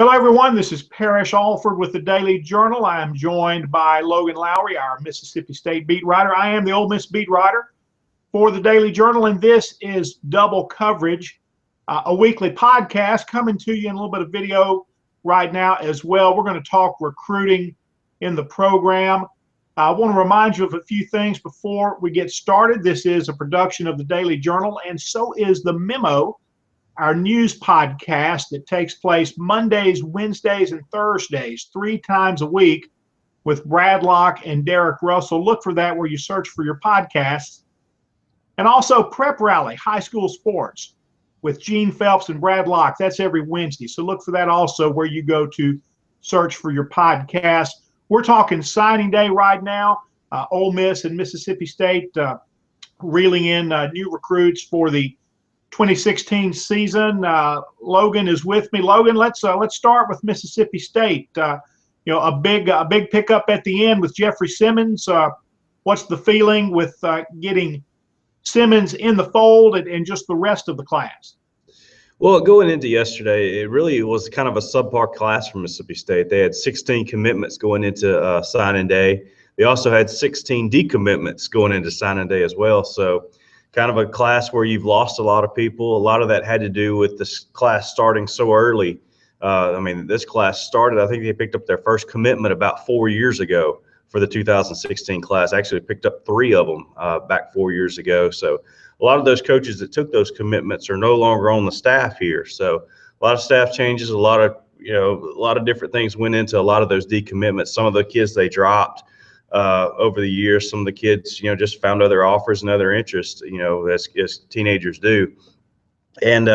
Hello, everyone. This is Parrish Alford with the Daily Journal. I am joined by Logan Lowery, our Mississippi State beat writer. I am the Ole Miss beat writer for the Daily Journal, and this is Double Coverage, a weekly podcast coming to you in a little bit of video right now as well. We're going to talk recruiting in the program. I want to remind you of a few things before we get started. This is a production of the Daily Journal, and so is The Memo, our news podcast that takes place Mondays, Wednesdays, and Thursdays, 3 times a week with Brad Locke and Derek Russell. Look for that where you search for your podcasts. And also Prep Rally, high school sports with Gene Phelps and Brad Locke. That's every Wednesday. So look for that also where you go to search for your podcast. We're talking signing day right now. Ole Miss and Mississippi State reeling in new recruits for the 2016 season. Logan is with me. Logan, let's start with Mississippi State. A big pickup at the end with Jeffrey Simmons. What's the feeling with getting Simmons in the fold and just the rest of the class? Well, going into yesterday, it really was kind of a subpar class for Mississippi State. They had 16 commitments going into signing day. They also had 16 decommitments going into signing day as well. So kind of a class where you've lost a lot of people. A lot of that had to do with this class starting so early. This class started, I think they picked up their first commitment about 4 years ago for the 2016 class. Actually picked up 3 of them back 4 years ago. So a lot of those coaches that took those commitments are no longer on the staff here. So a lot of staff changes, a lot of different things went into a lot of those decommitments. Some of the kids they dropped over the years. Some of the kids, just found other offers and other interests, as teenagers do. And,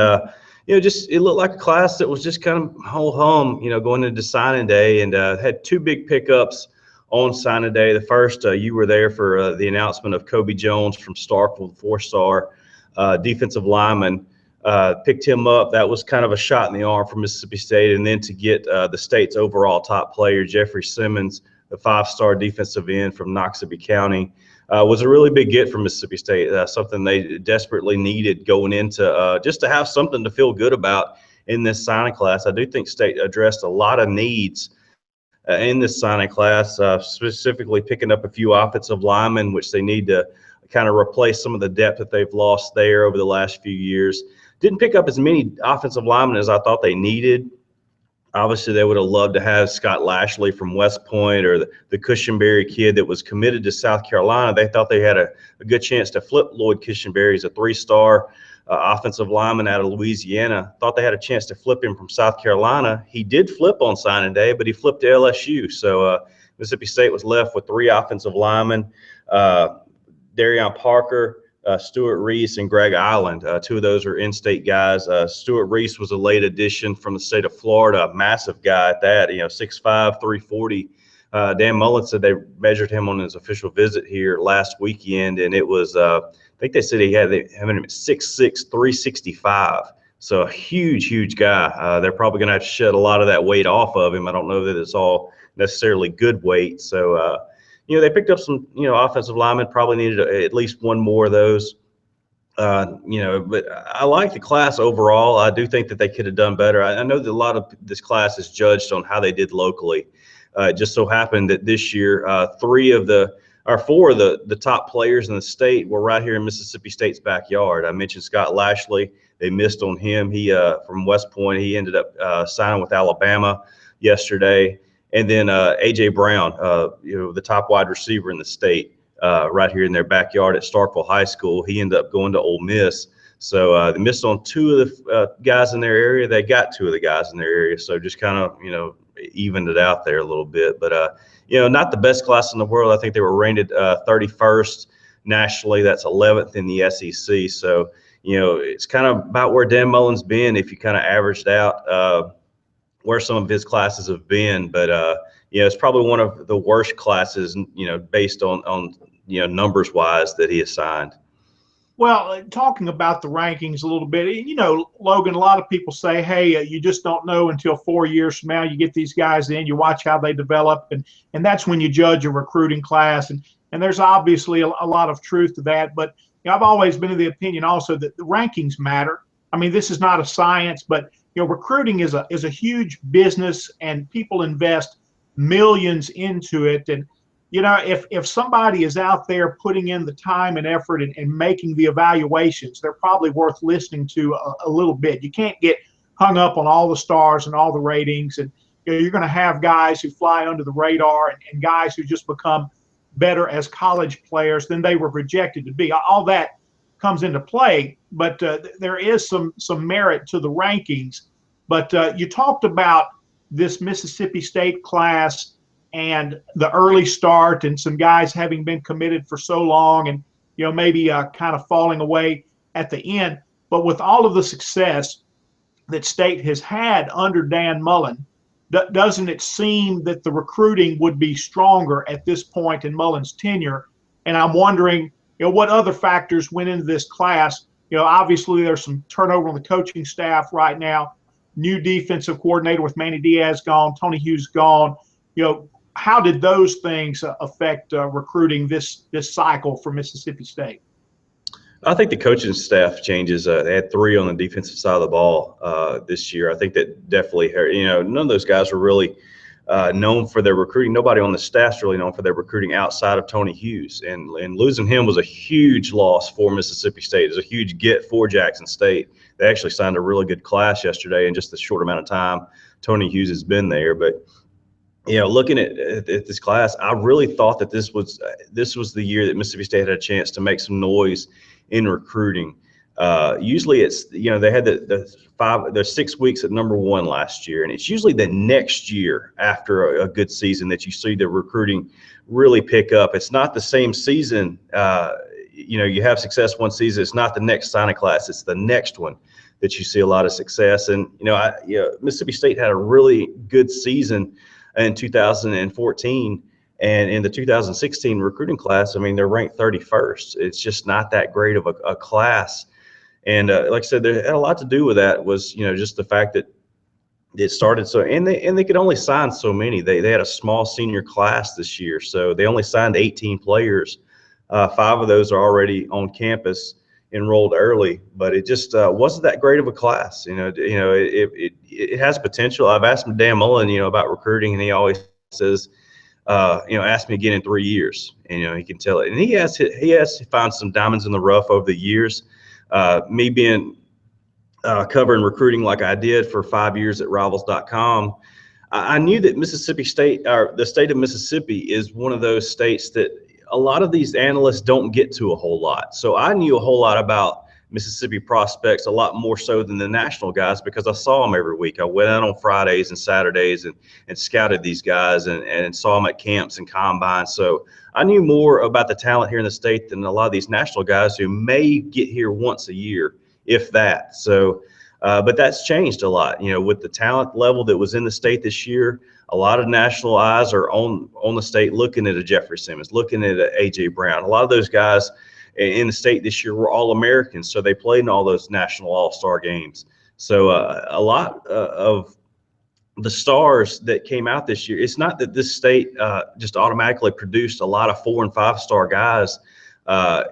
it looked like a class that was just kind of whole hum, going into signing day, and had 2 big pickups on signing day. The first, you were there for the announcement of Kobe Jones from Starkville, 4-star defensive lineman. Picked him up. That was kind of a shot in the arm for Mississippi State. And then to get the state's overall top player, Jeffrey Simmons, the 5-star defensive end from Noxubee County, was a really big get for Mississippi State, something they desperately needed going into just to have something to feel good about in this signing class. I do think State addressed a lot of needs in this signing class, specifically picking up a few offensive linemen, which they need to kind of replace some of the depth that they've lost there over the last few years. Didn't pick up as many offensive linemen as I thought they needed. Obviously, they would have loved to have Scott Lashley from West Point, or the Cushenberry kid that was committed to South Carolina. They thought they had a good chance to flip Lloyd Cushenberry. He's a 3-star offensive lineman out of Louisiana. Thought they had a chance to flip him from South Carolina. He did flip on signing day, but he flipped to LSU. So Mississippi State was left with 3 offensive linemen, Darion Parker, Stuart Reese, and Greg Island. 2 of those are in-state guys. Stuart Reese was a late addition from the state of Florida, a massive guy at that, 6'5", 340. Dan Mullen said they measured him on his official visit here last weekend, and it was, I think they said he had him at 6'6", 365. So a huge guy. They're probably going to have to shed a lot of that weight off of him. I don't know that it's all necessarily good weight. So, they picked up some, offensive linemen, probably needed at least 1 more of those. But I like the class overall. I do think that they could have done better. I know that a lot of this class is judged on how they did locally. It just so happened that this year, 4 of the top players in the state were right here in Mississippi State's backyard. I mentioned Scott Lashley. They missed on him. He from West Point. He ended up signing with Alabama yesterday. And then A.J. Brown, the top wide receiver in the state, right here in their backyard at Starkville High School. He ended up going to Ole Miss. So they missed on 2 of the guys in their area. They got 2 of the guys in their area. So just kind of, evened it out there a little bit. But, not the best class in the world. I think they were rated 31st nationally. That's 11th in the SEC. So, it's kind of about where Dan Mullen's been if you kind of averaged out where some of his classes have been, but it's probably one of the worst classes, based on numbers wise that he assigned. Well, talking about the rankings a little bit, Logan, a lot of people say, hey, you just don't know until 4 years from now. You get these guys in, you watch how they develop, and that's when you judge a recruiting class. And there's obviously a lot of truth to that. But I've always been of the opinion also that the rankings matter. I mean, this is not a science, but recruiting is a huge business, and people invest millions into it. And if somebody is out there putting in the time and effort and making the evaluations, they're probably worth listening to a little bit. You can't get hung up on all the stars and all the ratings, and you're going to have guys who fly under the radar and guys who just become better as college players than they were projected to be. All that comes into play, but there is some merit to the rankings. But you talked about this Mississippi State class and the early start and some guys having been committed for so long and maybe kind of falling away at the end. But with all of the success that State has had under Dan Mullen, doesn't it seem that the recruiting would be stronger at this point in Mullen's tenure? And I'm wondering, what other factors went into this class? Obviously there's some turnover on the coaching staff right now. New defensive coordinator with Manny Diaz gone, Tony Hughes gone. How did those things affect recruiting this cycle for Mississippi State? I think the coaching staff changes. They had 3 on the defensive side of the ball this year. I think that definitely, none of those guys were really known for their recruiting. Nobody on the staff's really known for their recruiting outside of Tony Hughes. And losing him was a huge loss for Mississippi State. It was a huge get for Jackson State. They actually signed a really good class yesterday in just a short amount of time. Tony Hughes has been there, but looking at this class, I really thought that this was the year that Mississippi State had a chance to make some noise in recruiting. Usually it's, they had the 6 weeks at number 1 last year, and it's usually the next year after a good season that you see the recruiting really pick up. It's not the same season. You have success one season. It's not the next signing class. It's the next one that you see a lot of success. And, Mississippi State had a really good season in 2014. And in the 2016 recruiting class, they're ranked 31st. It's just not that great of a class. And like I said, there had a lot to do with that was, just the fact that it started so, and they could only sign so many. They had a small senior class this year, so they only signed 18 players. 5 of those are already on campus, enrolled early, but it just wasn't that great of a class. It has potential. I've asked Dan Mullen, about recruiting, and he always says, ask me again in 3 years, and he can tell it. And he has to find some diamonds in the rough over the years. Me being covering recruiting like I did for 5 years at Rivals.com, I knew that Mississippi State, or the state of Mississippi, is one of those states that a lot of these analysts don't get to a whole lot. So I knew a whole lot about Mississippi prospects, a lot more so than the national guys, because I saw them every week. I went out on Fridays and Saturdays and scouted these guys and saw them at camps and combines. So I knew more about the talent here in the state than a lot of these national guys who may get here once a year, if that. So, but that's changed a lot, with the talent level that was in the state this year. A lot of national eyes are on the state, looking at a Jeffrey Simmons, looking at a A.J. Brown. A lot of those guys in the state this year were All-Americans, so they played in all those national all-star games. So a lot of the stars that came out this year, it's not that this state just automatically produced a lot of 4- and 5-star guys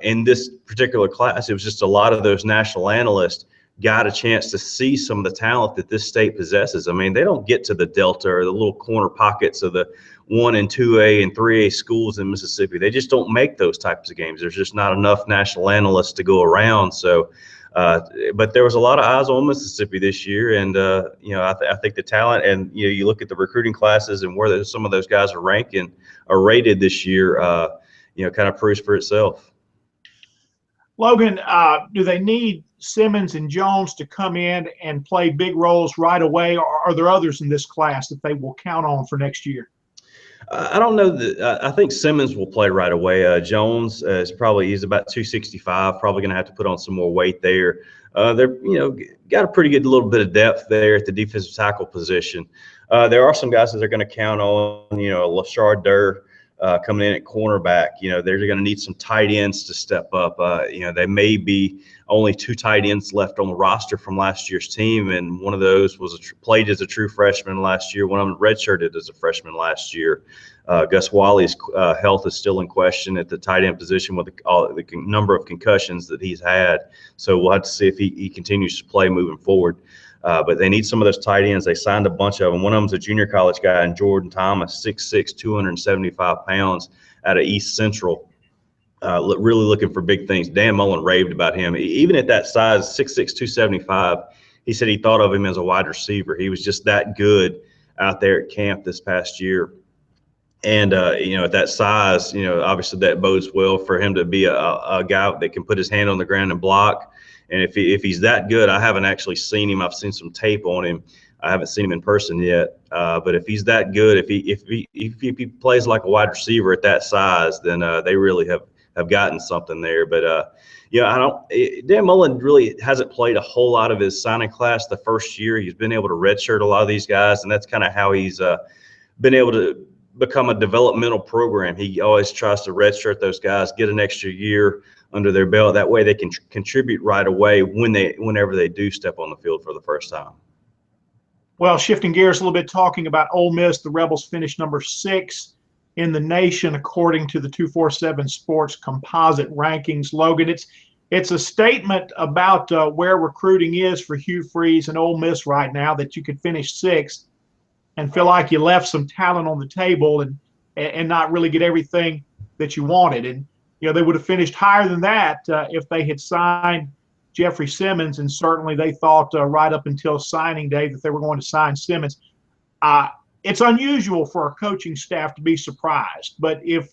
in this particular class. It was just a lot of those national analysts got a chance to see some of the talent that this state possesses. They don't get to the Delta or the little corner pockets of the 1 and 2A and 3A schools in Mississippi. They just don't make those types of games. There's just not enough national analysts to go around. So, but there was a lot of eyes on Mississippi this year, and I think the talent, and you look at the recruiting classes and where some of those guys are ranked and are rated this year, kind of proves for itself. Logan, do they need Simmons and Jones to come in and play big roles right away, or are there others in this class that they will count on for next year? I don't know that. I think Simmons will play right away. Jones he's about 265, probably going to have to put on some more weight there. They're got a pretty good little bit of depth there at the defensive tackle position. There are some guys that they're going to count on. Lashard Durr coming in at cornerback. They're going to need some tight ends to step up. They may be only 2 tight ends left on the roster from last year's team, and one of those was played as a true freshman last year. One of them redshirted as a freshman last year. Gus Wally's health is still in question at the tight end position with the number of concussions that he's had. So we'll have to see if he continues to play moving forward. But they need some of those tight ends. They signed a bunch of them. One of them's a junior college guy, and Jordan Thomas, 6'6", 275 pounds, out of East Central. Really looking for big things. Dan Mullen raved about him. Even at that size, 6'6", 275, he said he thought of him as a wide receiver. He was just that good out there at camp this past year. And, at that size, obviously that bodes well for him to be a guy that can put his hand on the ground and block. And if he's that good, I haven't actually seen him. I've seen some tape on him. I haven't seen him in person yet. But if he's that good, if he plays like a wide receiver at that size, then they really have gotten something there. But Dan Mullen really hasn't played a whole lot of his signing class the first year. He's been able to redshirt a lot of these guys, and that's kind of how he's been able to become a developmental program. He always tries to redshirt those guys, get an extra year under their belt. That way they can contribute right away whenever they do step on the field for the first time. Well, shifting gears a little bit, talking about Ole Miss, the Rebels finished number 6 in the nation according to the 247 Sports composite rankings. Logan, it's a statement about where recruiting is for Hugh Freeze and Ole Miss right now, that you could finish 6th and feel like you left some talent on the table and not really get everything that you wanted. And they would have finished higher than that if they had signed Jeffrey Simmons, and certainly they thought right up until signing day that they were going to sign Simmons. It's unusual for a coaching staff to be surprised, but if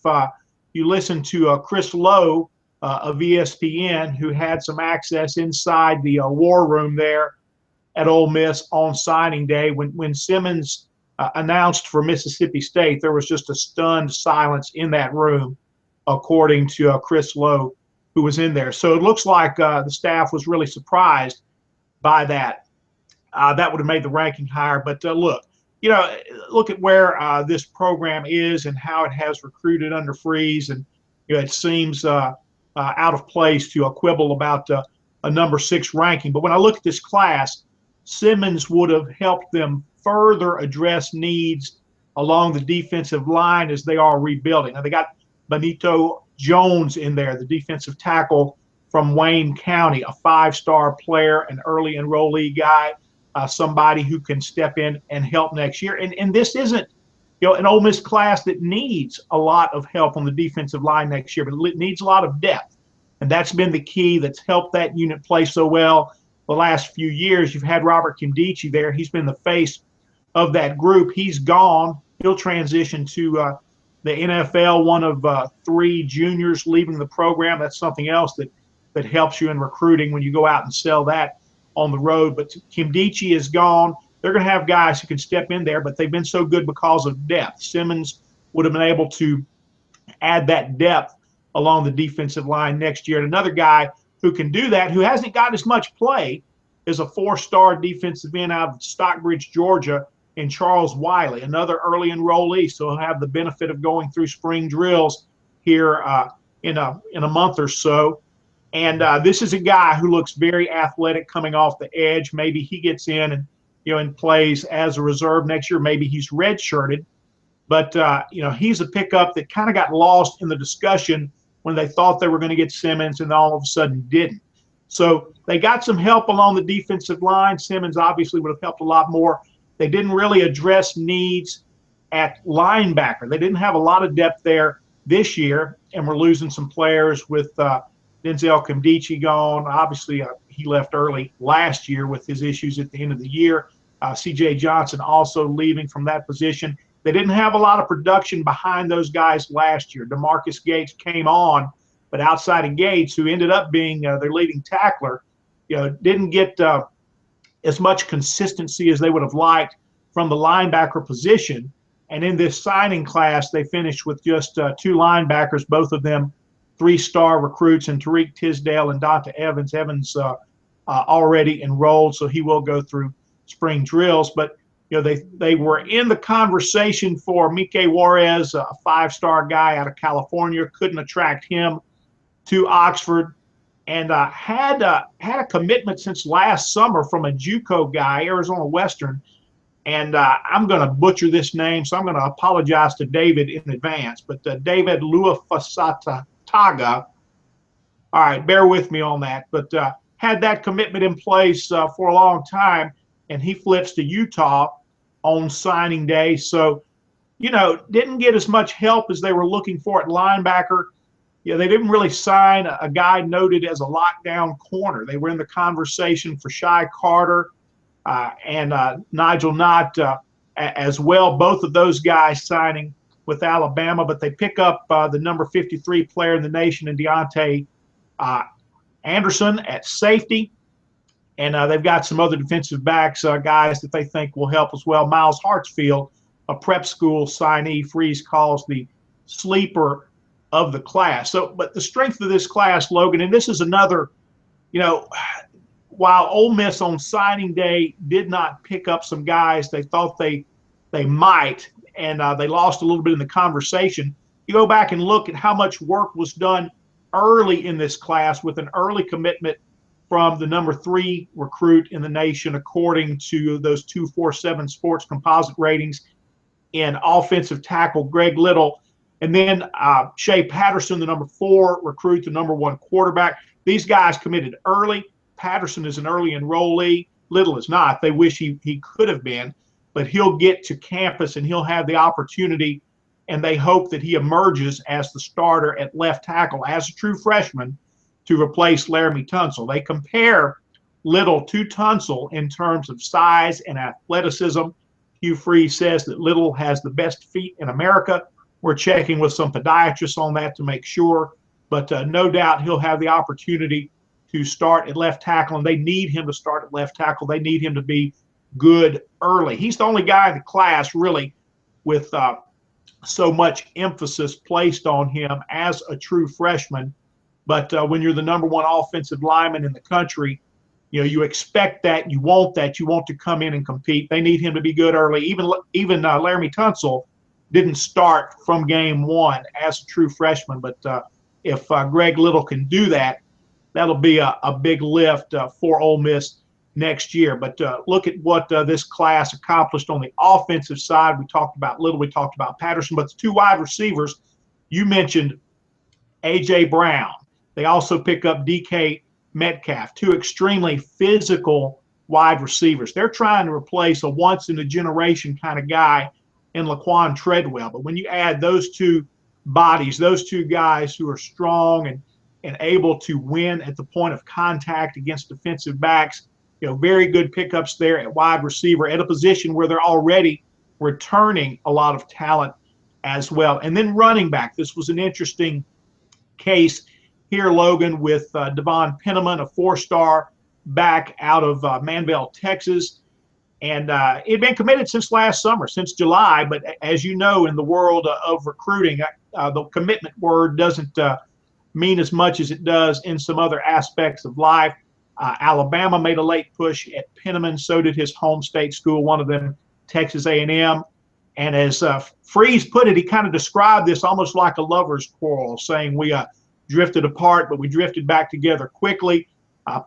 you listen to Chris Lowe of ESPN, who had some access inside the war room there at Ole Miss on signing day, when Simmons announced for Mississippi State, there was just a stunned silence in that room, according to Chris Lowe, who was in there. So it looks like the staff was really surprised by that. That would have made the ranking higher. But look at where this program is and how it has recruited under Freeze, and it seems out of place to quibble about a number 6 ranking. But when I look at this class, Simmons would have helped them further address needs along the defensive line as they are rebuilding. Now, they got Benito Jones in there, the defensive tackle from Wayne County, a 5-star player, an early enrollee guy, somebody who can step in and help next year. And this isn't an Ole Miss class that needs a lot of help on the defensive line next year, but it needs a lot of depth. And that's been the key that's helped that unit play so well the last few years. You've had Robert Kimdichie there. He's been the face of that group. He's gone. He'll transition to the NFL, one of 3 juniors leaving the program. That's something else that helps you in recruiting when you go out and sell that on the road. But Kimdichie is gone. They're going to have guys who can step in there, but they've been so good because of depth. Simmons would have been able to add that depth along the defensive line next year. And another guy who can do that, who hasn't got as much play, is a 4-star defensive end out of Stockbridge, Georgia, in Charles Wiley, another early enrollee. So he'll have the benefit of going through spring drills here in a month or so. And this is a guy who looks very athletic coming off the edge. Maybe he gets in and plays as a reserve next year. Maybe he's redshirted. But he's a pickup that kind of got lost in the discussion when they thought they were going to get Simmons and all of a sudden didn't. So they got some help along the defensive line. Simmons obviously would have helped a lot more. They didn't really address needs at linebacker. They didn't have a lot of depth there this year, and we're losing some players with Denzel Kimdichie gone. Obviously, he left early last year with his issues at the end of the year. C.J. Johnson also leaving from that position. They didn't have a lot of production behind those guys last year. DeMarcus Gates came on, but outside of Gates, who ended up being their leading tackler, didn't get as much consistency as they would have liked from the linebacker position. And in this signing class, they finished with just 2 linebackers, both of them 3-star recruits, and Tariq Tisdale and Donta Evans. Evans already enrolled, so he will go through spring drills. But they were in the conversation for Mike Juarez, a 5-star guy out of California. Couldn't attract him to Oxford. And had a commitment since last summer from a JUCO guy, Arizona Western. And I'm going to butcher this name, so I'm going to apologize to David in advance. But David Luafasataga, all right, bear with me on that. But had that commitment in place for a long time. and he flips to Utah on signing day. So, didn't get as much help as they were looking for at linebacker. They didn't really sign a guy noted as a lockdown corner. They were in the conversation for Shy Carter and Nigel Knott as well. Both of those guys signing with Alabama, but they pick up the number 53 player in the nation, and Deontay Anderson at safety. And they've got some other defensive backs, guys that they think will help as well. Miles Hartsfield, a prep school signee, Freeze calls the sleeper of the class. So, but the strength of this class, Logan, and this is another, while Ole Miss on signing day did not pick up some guys they thought they might, and they lost a little bit in the conversation. You go back and look at how much work was done early in this class with an early commitment from the number 3 recruit in the nation, according to those 247 sports composite ratings, in offensive tackle Greg Little. And then Shea Patterson, the number 4 recruit, the number 1 quarterback. These guys committed early. Patterson is an early enrollee. Little is not. They wish he could have been, but he'll get to campus and he'll have the opportunity, and they hope that he emerges as the starter at left tackle as a true freshman to replace Laramie Tunsil. They compare Little to Tunsil in terms of size and athleticism. Hugh Freeze says that Little has the best feet in America. We're checking with some podiatrists on that to make sure, but no doubt he'll have the opportunity to start at left tackle, and they need him to start at left tackle. They need him to be good early. He's the only guy in the class really with so much emphasis placed on him as a true freshman. But when you're the number 1 offensive lineman in the country, you expect that, you want to come in and compete. They need him to be good early. Even Laramie Tunsil didn't start from game 1 as a true freshman. But if Greg Little can do that, that'll be a big lift for Ole Miss next year. But look at what this class accomplished on the offensive side. We talked about Little, we talked about Patterson, but the 2 wide receivers, you mentioned A.J. Brown. They also pick up DK Metcalf, 2 extremely physical wide receivers. They're trying to replace a once-in-a-generation kind of guy in Laquan Treadwell. But when you add those 2 bodies, those 2 guys who are strong and able to win at the point of contact against defensive backs, very good pickups there at wide receiver at a position where they're already returning a lot of talent as well. And then running back, this was an interesting case here, Logan, with Devon Penniman, a 4-star back out of Manville, Texas. And it had been committed since last summer, since July. But as you know, in the world of recruiting, the commitment word doesn't mean as much as it does in some other aspects of life. Alabama made a late push at Penniman. So did his home state school, one of them, Texas A&M. And as Freeze put it, he kind of described this almost like a lover's quarrel, saying we drifted apart, but we drifted back together quickly.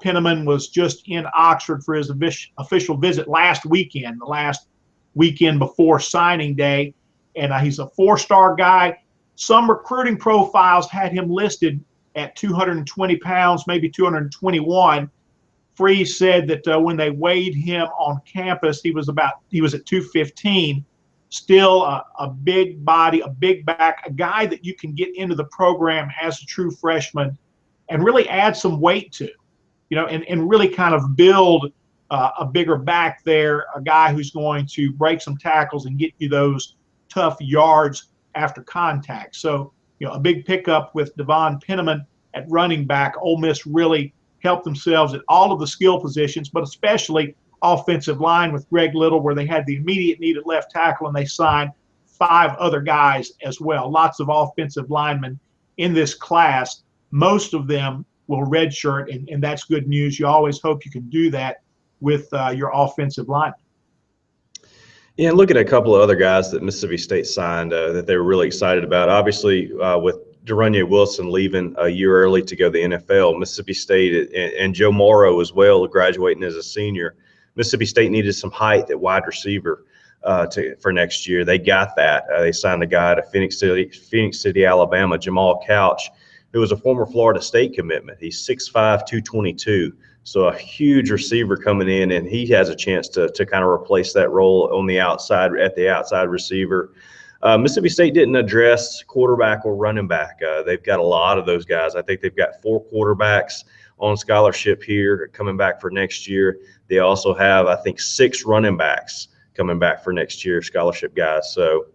Penniman was just in Oxford for his official visit last weekend, the last weekend before signing day. And he's a 4-star guy. Some recruiting profiles had him listed at 220 pounds, maybe 221. Freeze said that when they weighed him on campus, he was at 215. Still a big body, a big back, a guy that you can get into the program as a true freshman and really add some weight to, and really kind of build a bigger back there, a guy who's going to break some tackles and get you those tough yards after contact. So, a big pickup with Devon Penniman at running back. Ole Miss really helped themselves at all of the skill positions, but especially offensive line with Greg Little, where they had the immediate need at left tackle, and they signed 5 other guys as well. Lots of offensive linemen in this class. Most of them will redshirt, and that's good news. You always hope you can do that with your offensive line. Yeah, and look at a couple of other guys that Mississippi State signed that they were really excited about. Obviously, with Deronye Wilson leaving a year early to go to the NFL, Mississippi State and Joe Morrow as well, graduating as a senior. Mississippi State needed some height at wide receiver for next year. They got that. They signed a guy to Phoenix City, Alabama, Jamal Couch. who was a former Florida State commitment. He's 6'5", 222. So a huge receiver coming in, and he has a chance to kind of replace that role on the outside, at the outside receiver. Mississippi State didn't address quarterback or running back. They've got a lot of those guys. I think they've got 4 quarterbacks on scholarship here coming back for next year. They also have, I think, 6 running backs coming back for next year, scholarship guys. So,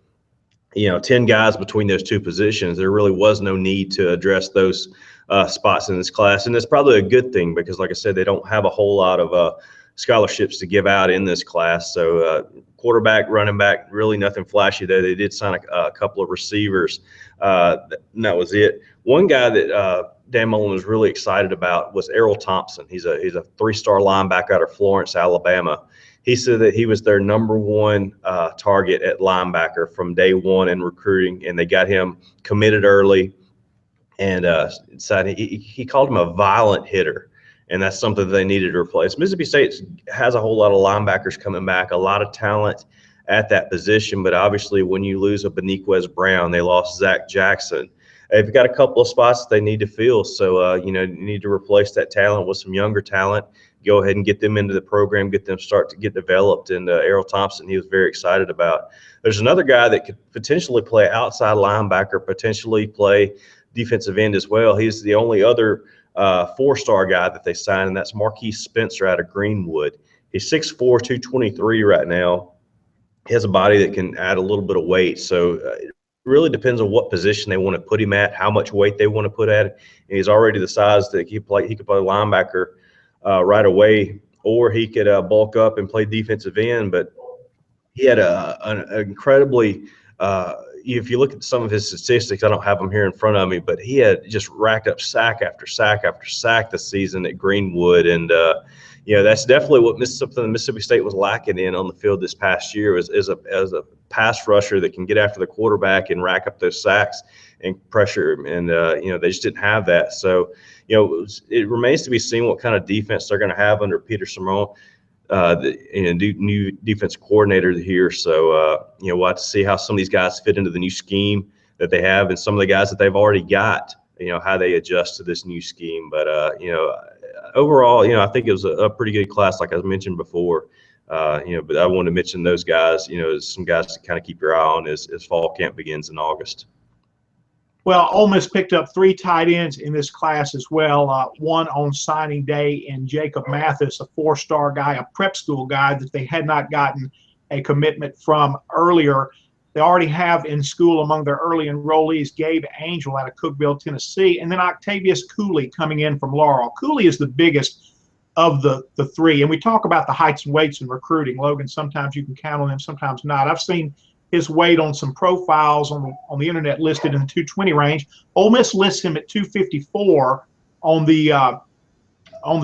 10 guys between those 2 positions. There really was no need to address those spots in this class. And that's probably a good thing because, like I said, they don't have a whole lot of scholarships to give out in this class. So quarterback, running back, really nothing flashy there. They did sign a couple of receivers, and that was it. One guy that Dan Mullen was really excited about was Errol Thompson. He's a 3-star linebacker out of Florence, Alabama. He said that he was their number 1 target at linebacker from day 1 in recruiting, and they got him committed early. And decided he called him a violent hitter, and that's something that they needed to replace. Mississippi State has a whole lot of linebackers coming back, a lot of talent at that position, but obviously when you lose a Beniquez Brown, they lost Zach Jackson. They've got a couple of spots that they need to fill, so you need to replace that talent with some younger talent. Go ahead and get them into the program, get them start to get developed. And Errol Thompson, he was very excited about. There's another guy that could potentially play outside linebacker, potentially play defensive end as well. He's the only other 4-star guy that they signed, and that's Marquise Spencer out of Greenwood. He's 6'4", 223 right now. He has a body that can add a little bit of weight. So it really depends on what position they want to put him at, how much weight they want to put at it. And he's already the size that he could play linebacker right away, or he could bulk up and play defensive end. But he had an incredibly if you look at some of his statistics, I don't have them here in front of me, but he had just racked up sack after sack after sack this season at Greenwood. And, that's definitely what Mississippi State was lacking in on the field this past year as a pass rusher that can get after the quarterback and rack up those sacks and pressure him. And, they just didn't have that. So, it remains to be seen what kind of defense they're going to have under Peter Simone. The new defense coordinator here. So, we'll have to see how some of these guys fit into the new scheme that they have, and some of the guys that they've already got, how they adjust to this new scheme. But, overall, I think it was a pretty good class, like I mentioned before. But I want to mention those guys, as some guys to kind of keep your eye on as fall camp begins in August. Well, Ole Miss picked up 3 tight ends in this class as well. One on signing day in Jacob Mathis, a 4-star guy, a prep school guy that they had not gotten a commitment from earlier. They already have in school among their early enrollees Gabe Angel out of Cookeville, Tennessee, and then Octavius Cooley coming in from Laurel. Cooley is the biggest of the 3. And we talk about the heights and weights in recruiting. Logan, sometimes you can count on them, sometimes not. I've seen his weight on some profiles on the internet listed in the 220 range. Ole Miss lists him at 254 on the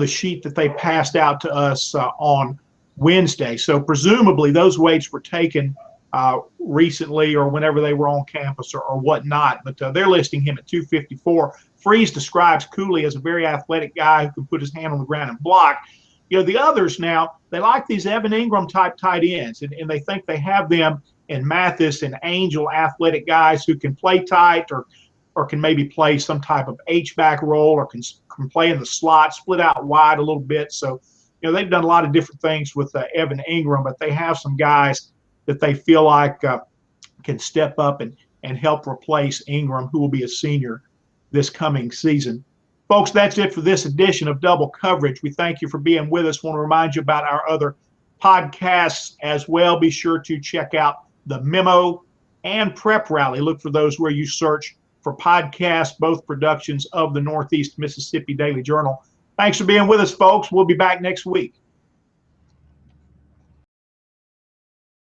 sheet that they passed out to us on Wednesday. So presumably those weights were taken recently or whenever they were on campus or whatnot. But they're listing him at 254. Freeze describes Cooley as a very athletic guy who can put his hand on the ground and block. The others now, they like these Evan Ingram type tight ends, and they think they have them in Mathis and Angel, athletic guys who can play tight or can maybe play some type of H-back role or can play in the slot, split out wide a little bit. So, they've done a lot of different things with Evan Ingram, but they have some guys that they feel like can step up and help replace Ingram, who will be a senior this coming season. Folks, that's it for this edition of Double Coverage. We thank you for being with us. Want to remind you about our other podcasts as well. Be sure to check out The Memo and Prep Rally. Look for those where you search for podcasts, both productions of the Northeast Mississippi Daily Journal. Thanks for being with us, folks. We'll be back next week.